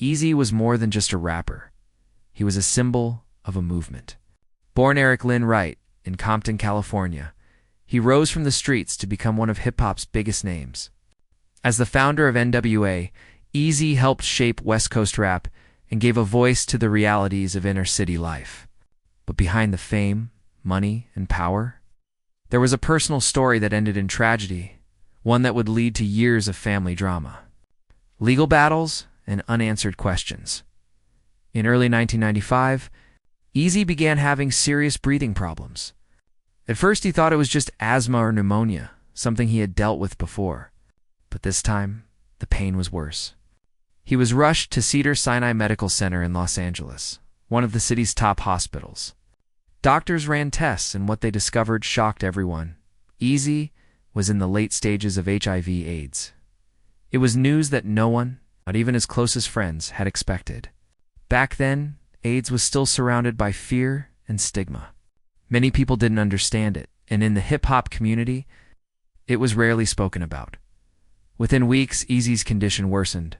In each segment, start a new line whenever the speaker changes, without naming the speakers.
Eazy was more than just a rapper. He was a symbol of a movement. Born Eric Lynn Wright in Compton, California, he rose from the streets to become one of hip-hop's biggest names. As the founder of N.W.A, Eazy helped shape West Coast rap and gave a voice to the realities of inner-city life. But behind the fame, money, and power, there was a personal story that ended in tragedy, one that would lead to years of family drama, legal battles, and unanswered questions. In early 1995, Eazy began having serious breathing problems. At first, he thought it was just asthma or pneumonia, something he had dealt with before. But this time, the pain was worse. He was rushed to Cedars-Sinai Medical Center in Los Angeles, one of the city's top hospitals. Doctors ran tests, and what they discovered shocked everyone. Eazy was in the late stages of HIV/AIDS. It was news that no one, not even his closest friends, had expected. Back then, AIDS was still surrounded by fear and stigma. Many people didn't understand it, and in the hip-hop community, it was rarely spoken about. Within weeks, Eazy's condition worsened.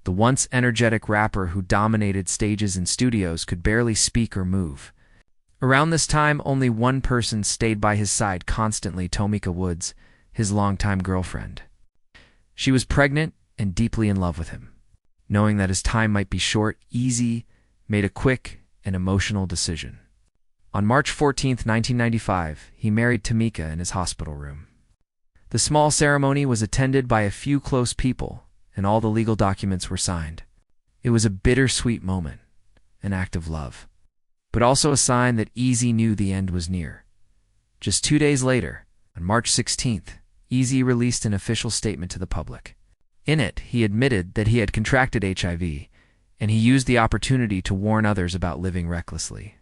The once energetic rapper who dominated stages and studios could barely speak or move. Around this time, only one person stayed by his side constantly, Tomika Woods, his longtime girlfriend. She was pregnant and deeply in love with him. Knowing that his time might be short, Eazy made a quick and emotional decision. On March 14, 1995, he married Tomika in his hospital room. The small ceremony was attended by a few close people, and all the legal documents were signed. It was a bittersweet moment, an act of love, but also a sign that Eazy knew the end was near. Just 2 days later, on March 16th, Eazy released an official statement to the public. In it, he admitted that he had contracted HIV, and he used the opportunity to warn others about living recklessly.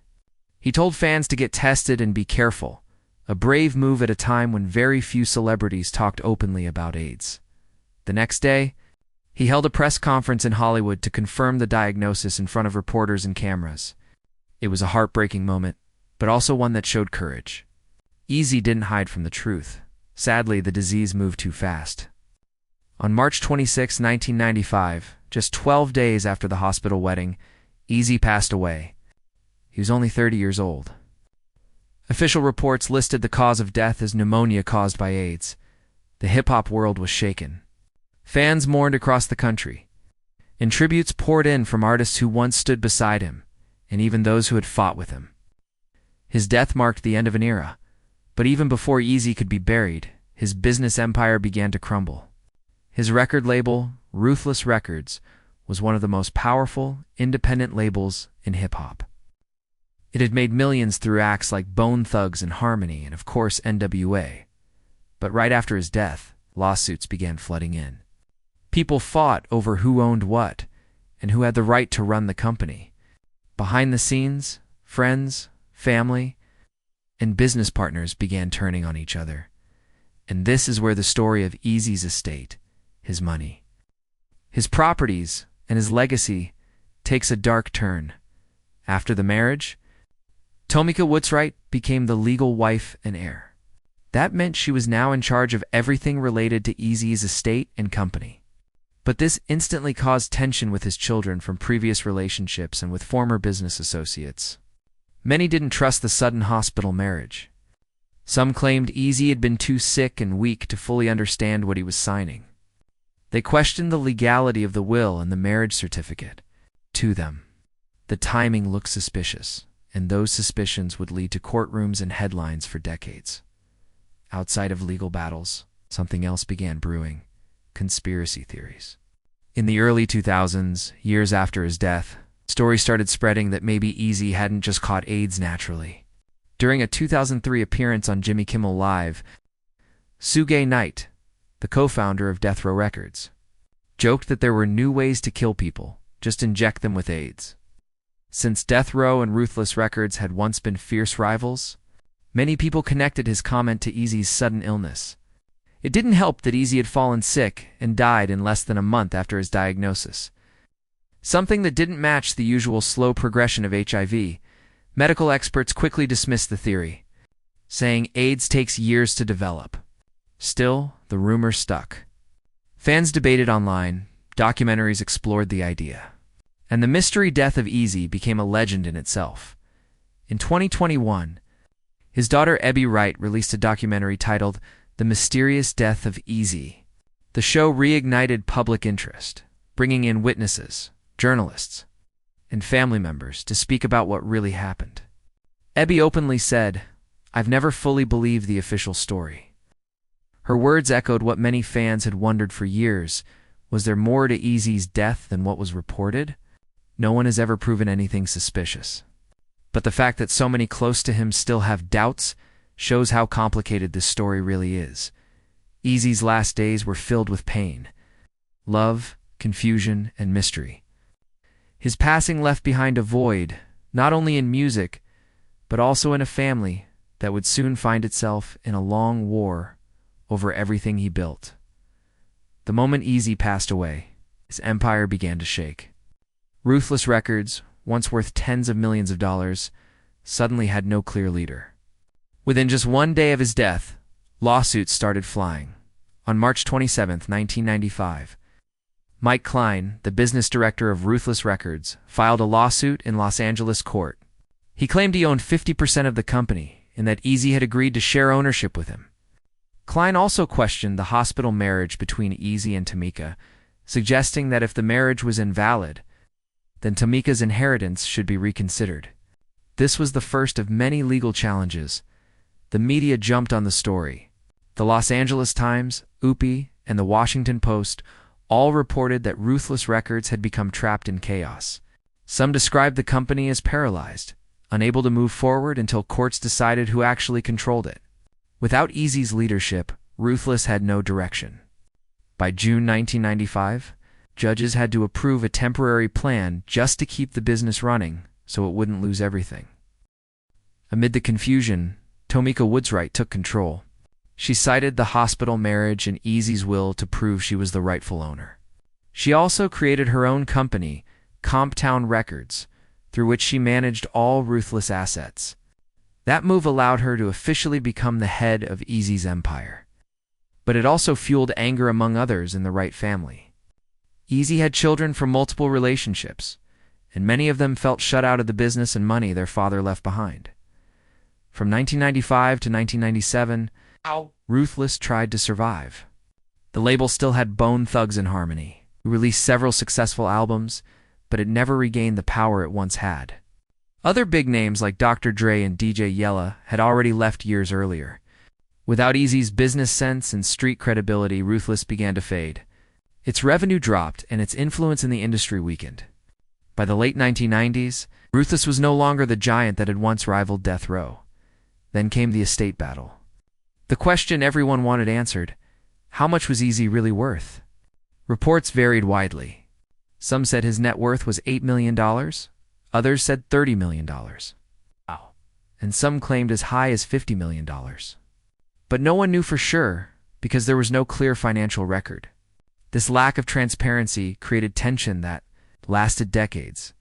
He told fans to get tested and be careful, a brave move at a time when very few celebrities talked openly about AIDS. The next day, he held a press conference in Hollywood to confirm the diagnosis in front of reporters and cameras. It was a heartbreaking moment, but also one that showed courage. Eazy didn't hide from the truth. Sadly, the disease moved too fast. On March 26, 1995, just 12 days after the hospital wedding, Eazy passed away. He was only 30 years old. Official reports listed the cause of death as pneumonia caused by AIDS. The hip-hop world was shaken. Fans mourned across the country, and tributes poured in from artists who once stood beside him, and even those who had fought with him. His death marked the end of an era, but even before Eazy could be buried, his business empire began to crumble. His record label, Ruthless Records, was one of the most powerful, independent labels in hip-hop. It had made millions through acts like Bone Thugs and Harmony and, of course, N.W.A. But right after his death, lawsuits began flooding in. People fought over who owned what and who had the right to run the company. Behind the scenes, friends, family, and business partners began turning on each other. And this is where the story of Eazy's estate, his money, his properties, and his legacy takes a dark turn. After the marriage, Tomika Woods became the legal wife and heir. That meant she was now in charge of everything related to Eazy's estate and company. But this instantly caused tension with his children from previous relationships and with former business associates. Many didn't trust the sudden hospital marriage. Some claimed Eazy had been too sick and weak to fully understand what he was signing. They questioned the legality of the will and the marriage certificate. To them, the timing looked suspicious, and those suspicions would lead to courtrooms and headlines for decades. Outside of legal battles, something else began brewing: conspiracy theories. In the early 2000s, years after his death, stories started spreading that maybe Eazy hadn't just caught AIDS naturally. During a 2003 appearance on Jimmy Kimmel Live, Suge Knight, the co-founder of Death Row Records, joked that there were new ways to kill people, just inject them with AIDS. Since Death Row and Ruthless Records had once been fierce rivals, many people connected his comment to Eazy's sudden illness. It didn't help that Eazy had fallen sick and died in less than a month after his diagnosis. Something that didn't match the usual slow progression of HIV. Medical experts quickly dismissed the theory, saying AIDS takes years to develop. Still, the rumor stuck. Fans debated online, documentaries explored the idea. And the mystery death of Eazy became a legend in itself. In 2021, his daughter N.W.A released a documentary titled The Mysterious Death of Eazy. The show reignited public interest, bringing in witnesses, journalists, and family members to speak about what really happened. N.W.A openly said, "I've never fully believed the official story." Her words echoed what many fans had wondered for years. Was there more to Eazy's death than what was reported? No one has ever proven anything suspicious. But the fact that so many close to him still have doubts shows how complicated this story really is. Eazy's last days were filled with pain, love, confusion, and mystery. His passing left behind a void, not only in music, but also in a family that would soon find itself in a long war over everything he built. The moment Eazy passed away, his empire began to shake. Ruthless Records, once worth tens of millions of dollars, suddenly had no clear leader. Within just one day of his death, lawsuits started flying. On March 27, 1995, Mike Klein, the business director of Ruthless Records, filed a lawsuit in Los Angeles court. He claimed he owned 50% of the company and that Eazy had agreed to share ownership with him. Klein also questioned the hospital marriage between Eazy and Tamika, suggesting that if the marriage was invalid, then Tamika's inheritance should be reconsidered. This was the first of many legal challenges. The media jumped on the story. The Los Angeles Times, UPI, and the Washington Post all reported that Ruthless Records had become trapped in chaos. Some described the company as paralyzed, unable to move forward until courts decided who actually controlled it. Without Eazy's leadership, Ruthless had no direction. By June 1995, judges had to approve a temporary plan just to keep the business running so it wouldn't lose everything. Amid the confusion, Tamika Woodswright took control. She cited the hospital marriage and Eazy's will to prove she was the rightful owner. She also created her own company, Comptown Records, through which she managed all Ruthless assets. That move allowed her to officially become the head of Eazy's empire. But it also fueled anger among others in the Wright family. Eazy had children from multiple relationships, and many of them felt shut out of the business and money their father left behind. From 1995 to 1997, Ruthless tried to survive. The label still had Bone Thugs-n-Harmony, who released several successful albums, but it never regained the power it once had. Other big names like Dr. Dre and DJ Yella had already left years earlier. Without Eazy's business sense and street credibility, Ruthless began to fade. Its revenue dropped and its influence in the industry weakened. By the late 1990s, Ruthless was no longer the giant that had once rivaled Death Row. Then came the estate battle. The question everyone wanted answered: how much was Eazy really worth? Reports varied widely. Some said his net worth was $8 million, others said $30 million. Wow. And some claimed as high as $50 million. But no one knew for sure because there was no clear financial record. This lack of transparency created tension that lasted decades.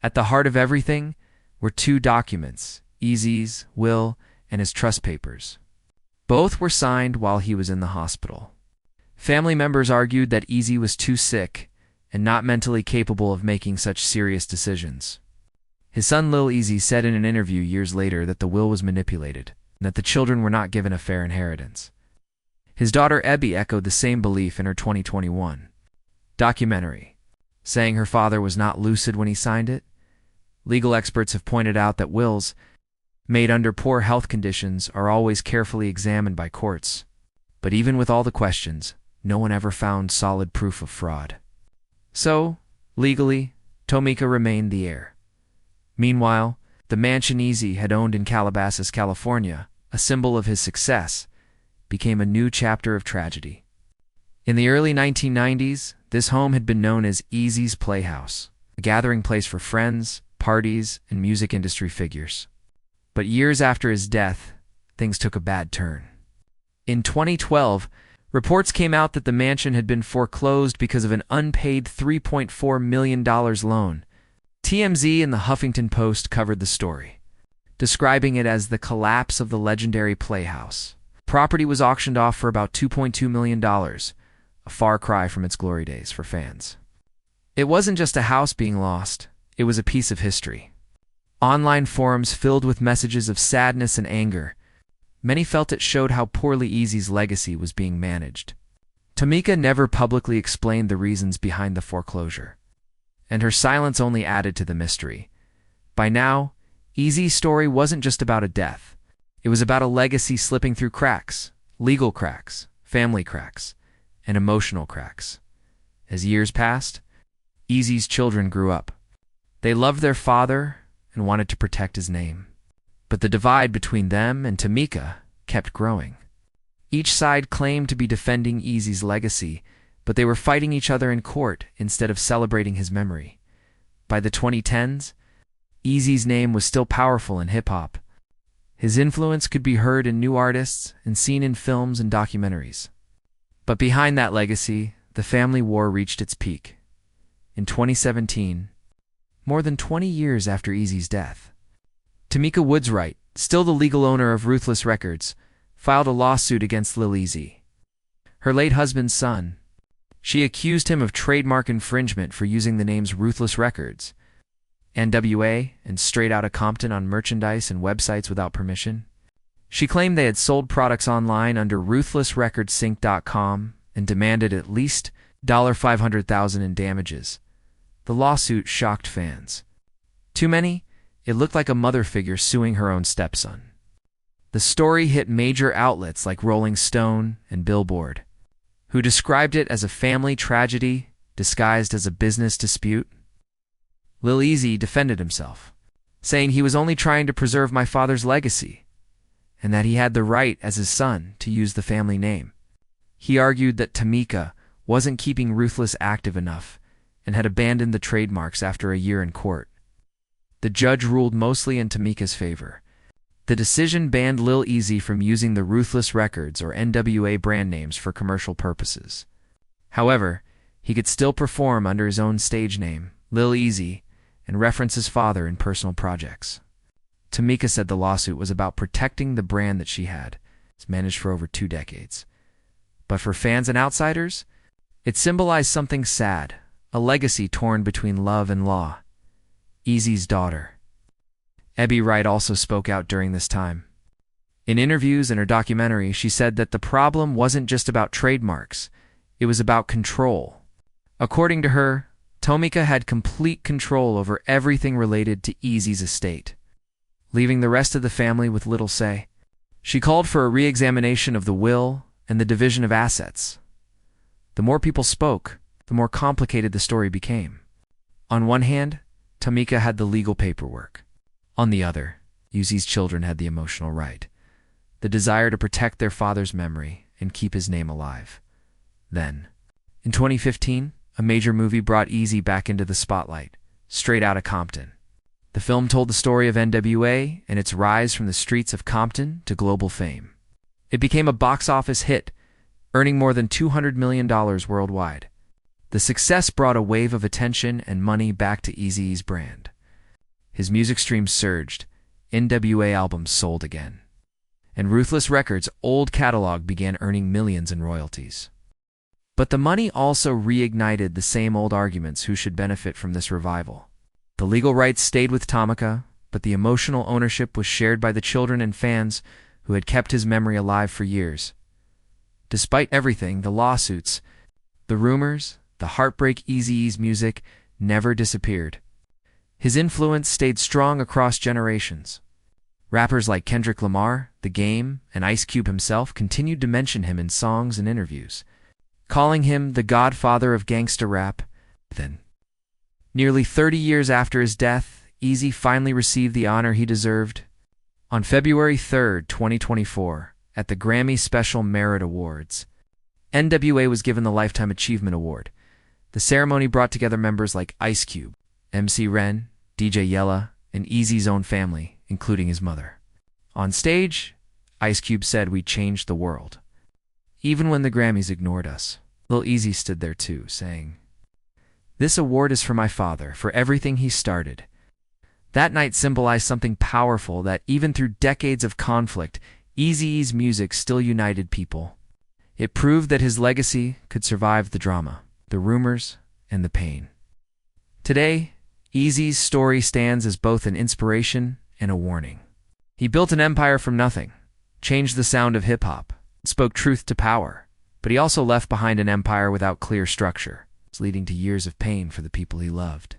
At the heart of everything were two documents, Eazy's will and his trust papers. Both were signed while he was in the hospital. Family members argued that Eazy was too sick and not mentally capable of making such serious decisions. His son Lil Eazy said in an interview years later that the will was manipulated and that the children were not given a fair inheritance. His daughter N.W.A echoed the same belief in her 2021 documentary, saying her father was not lucid when he signed it. Legal experts have pointed out that wills made under poor health conditions are always carefully examined by courts. But even with all the questions, no one ever found solid proof of fraud. So, legally, Tamika remained the heir. Meanwhile, the mansion Eazy had owned in Calabasas, California, a symbol of his success, became a new chapter of tragedy. In the early 1990s, this home had been known as Eazy's Playhouse, a gathering place for friends, parties, and music industry figures. But years after his death, things took a bad turn. In 2012, reports came out that the mansion had been foreclosed because of an unpaid $3.4 million loan. TMZ and the Huffington Post covered the story, describing it as the collapse of the legendary playhouse. Property was auctioned off for about $2.2 million, a far cry from its glory days for fans. It wasn't just a house being lost, it was a piece of history. Online forums filled with messages of sadness and anger. Many felt it showed how poorly Eazy's legacy was being managed. Tamika never publicly explained the reasons behind the foreclosure, and her silence only added to the mystery. By now, Eazy's story wasn't just about a death. It was about a legacy slipping through cracks, legal cracks, family cracks, and emotional cracks. As years passed, Eazy's children grew up. They loved their father and wanted to protect his name. But the divide between them and Tamika kept growing. Each side claimed to be defending Eazy's legacy, but they were fighting each other in court instead of celebrating his memory. By the 2010s, Eazy's name was still powerful in hip-hop. His influence could be heard in new artists and seen in films and documentaries. But behind that legacy, the family war reached its peak. In 2017, more than 20 years after Eazy's death, Tamika Woodswright, still the legal owner of Ruthless Records, filed a lawsuit against Lil Eazy, her late husband's son. She accused him of trademark infringement for using the names Ruthless Records, N.W.A, and Straight Outta Compton on merchandise and websites without permission. She claimed they had sold products online under ruthlessrecordsync.com and demanded at least $500,000 in damages. The lawsuit shocked fans. Too many? It looked like a mother figure suing her own stepson. The story hit major outlets like Rolling Stone and Billboard, who described it as a family tragedy disguised as a business dispute. Lil Eazy defended himself, saying he was only trying to preserve my father's legacy, and that he had the right as his son to use the family name. He argued that Tamika wasn't keeping Ruthless active enough and had abandoned the trademarks after a year in court. The judge ruled mostly in Tamika's favor. The decision banned Lil Eazy from using the Ruthless Records or N.W.A brand names for commercial purposes. However, he could still perform under his own stage name, Lil Eazy, and reference his father in personal projects. Tamika said the lawsuit was about protecting the brand that she had managed for over 2 decades. But for fans and outsiders, it symbolized something sad, a legacy torn between love and law. Eazy's daughter, N.W.A Wright, also spoke out during this time. In interviews and her documentary, she said that the problem wasn't just about trademarks, it was about control. According to her, Tamika had complete control over everything related to Eazy's estate, leaving the rest of the family with little say. She called for a re-examination of the will and the division of assets. The more people spoke, the more complicated the story became. On one hand, Tamika had the legal paperwork. On the other, Eazy's children had the emotional right, the desire to protect their father's memory and keep his name alive. Then, in 2015, a major movie brought Eazy back into the spotlight, Straight Outta Compton. The film told the story of N.W.A and its rise from the streets of Compton to global fame. It became a box office hit, earning more than $200 million worldwide. The success brought a wave of attention and money back to Eazy-E's brand. His music streams surged, N.W.A albums sold again, and Ruthless Records' old catalog began earning millions in royalties. But the money also reignited the same old arguments who should benefit from this revival. The legal rights stayed with Tamika, but the emotional ownership was shared by the children and fans who had kept his memory alive for years. Despite everything, the lawsuits, the rumors, the heartbreak, Eazy-E's music never disappeared. His influence stayed strong across generations. Rappers like Kendrick Lamar, The Game, and Ice Cube himself continued to mention him in songs and interviews, calling him the Godfather of Gangsta Rap. Then, nearly 30 years after his death, Eazy finally received the honor he deserved. On February 3, 2024, at the Grammy Special Merit Awards, N.W.A was given the Lifetime Achievement Award. The ceremony brought together members like Ice Cube, MC Ren, DJ Yella, and Eazy's own family, including his mother. On stage, Ice Cube said, "We changed the world. Even when the Grammys ignored us." Lil Eazy stood there too, saying, "This award is for my father, for everything he started." That night symbolized something powerful, that even through decades of conflict, Eazy-E's music still united people. It proved that his legacy could survive the drama, the rumors, and the pain. Today, Eazy-E's story stands as both an inspiration and a warning. He built an empire from nothing, changed the sound of hip-hop, spoke truth to power, but he also left behind an empire without clear structure, leading to years of pain for the people he loved.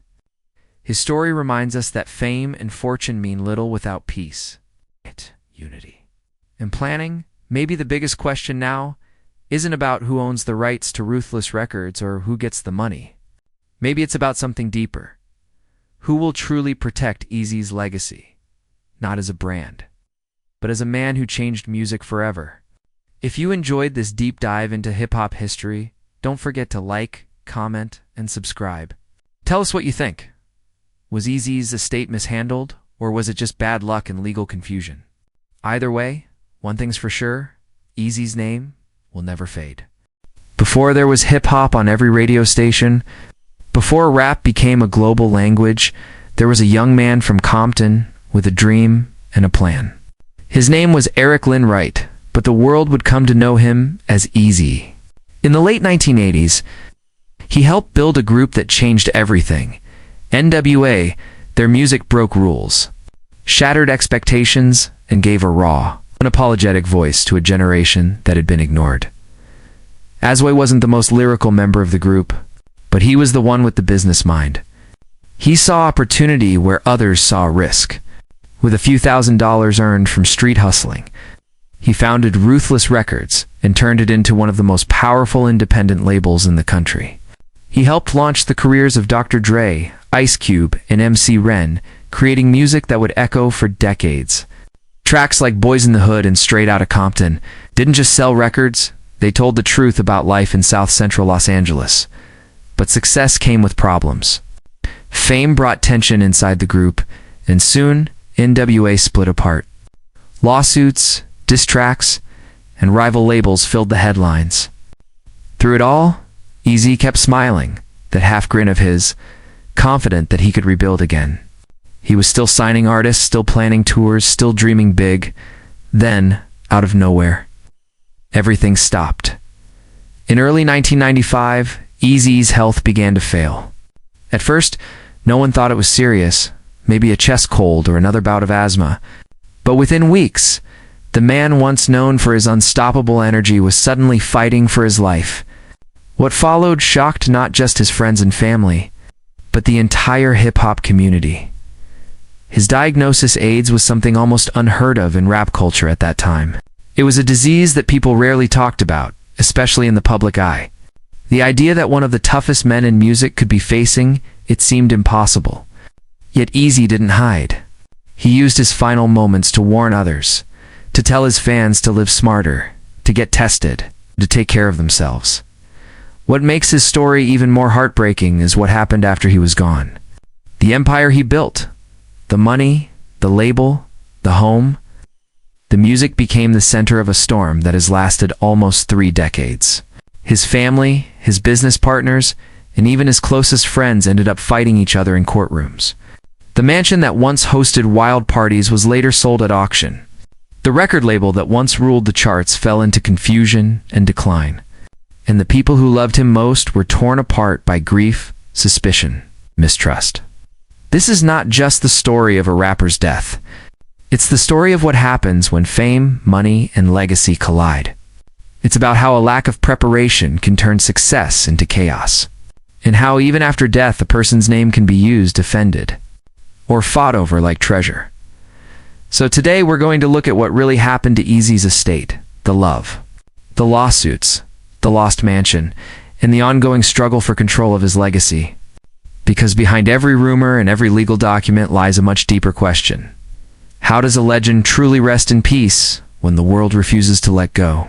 His story reminds us that fame and fortune mean little without peace, unity. In planning, maybe the biggest question now isn't about who owns the rights to Ruthless records or who gets the money. Maybe it's about something deeper. Who will truly protect Eazy-E's legacy? Not as a brand, but as a man who changed music forever. If you enjoyed this deep dive into hip-hop history, don't forget to like, comment, and subscribe. Tell us what you think. Was Eazy-E's estate mishandled, or was it just bad luck and legal confusion? Either way, one thing's for sure, Eazy-E's name will never fade. Before there was hip-hop on every radio station, before rap became a global language, there was a young man from Compton with a dream and a plan. His name was Eric Lynn Wright, but the world would come to know him as Eazy-E. In the late 1980s, he helped build a group that changed everything. N.W.A, their music broke rules, shattered expectations, and gave a raw, unapologetic voice to a generation that had been ignored. N.W.A wasn't the most lyrical member of the group, but he was the one with the business mind. He saw opportunity where others saw risk. With a few $1,000s earned from street hustling, he founded Ruthless Records and turned it into one of the most powerful independent labels in the country. He helped launch the careers of Dr. Dre, Ice Cube, and MC Ren, creating music that would echo for decades. Tracks like Boys in the Hood and Straight Outta Compton didn't just sell records, they told the truth about life in South Central Los Angeles. But success came with problems. Fame brought tension inside the group, and soon, N.W.A split apart. Lawsuits, diss tracks, and rival labels filled the headlines. Through it all, Eazy kept smiling, that half grin of his, confident that he could rebuild again. He was still signing artists, still planning tours, still dreaming big. Then, out of nowhere, everything stopped. In early 1995, Eazy-E's health began to fail. At first, no one thought it was serious, maybe a chest cold or another bout of asthma. But within weeks, the man once known for his unstoppable energy was suddenly fighting for his life. What followed shocked not just his friends and family, but the entire hip-hop community. His diagnosis, AIDS, was something almost unheard of in rap culture at that time. It was a disease that people rarely talked about, especially in the public eye. The idea that one of the toughest men in music could be facing it seemed impossible. Yet Eazy didn't hide. He used his final moments to warn others, to tell his fans to live smarter, to get tested, to take care of themselves. What makes his story even more heartbreaking is what happened after he was gone. The empire he built, the money, the label, the home, the music became the center of a storm that has lasted almost 3 decades. His family, his business partners, and even his closest friends ended up fighting each other in courtrooms. The mansion that once hosted wild parties was later sold at auction. The record label that once ruled the charts fell into confusion and decline. And the people who loved him most were torn apart by grief, suspicion, mistrust. This is not just the story of a rapper's death. It's the story of what happens when fame, money, and legacy collide. It's about how a lack of preparation can turn success into chaos, and how even after death a person's name can be used, defended, or fought over like treasure. So today we're going to look at what really happened to Eazy's estate, the love, the lawsuits, the lost mansion, and the ongoing struggle for control of his legacy. Because behind every rumor and every legal document lies a much deeper question. How does a legend truly rest in peace when the world refuses to let go?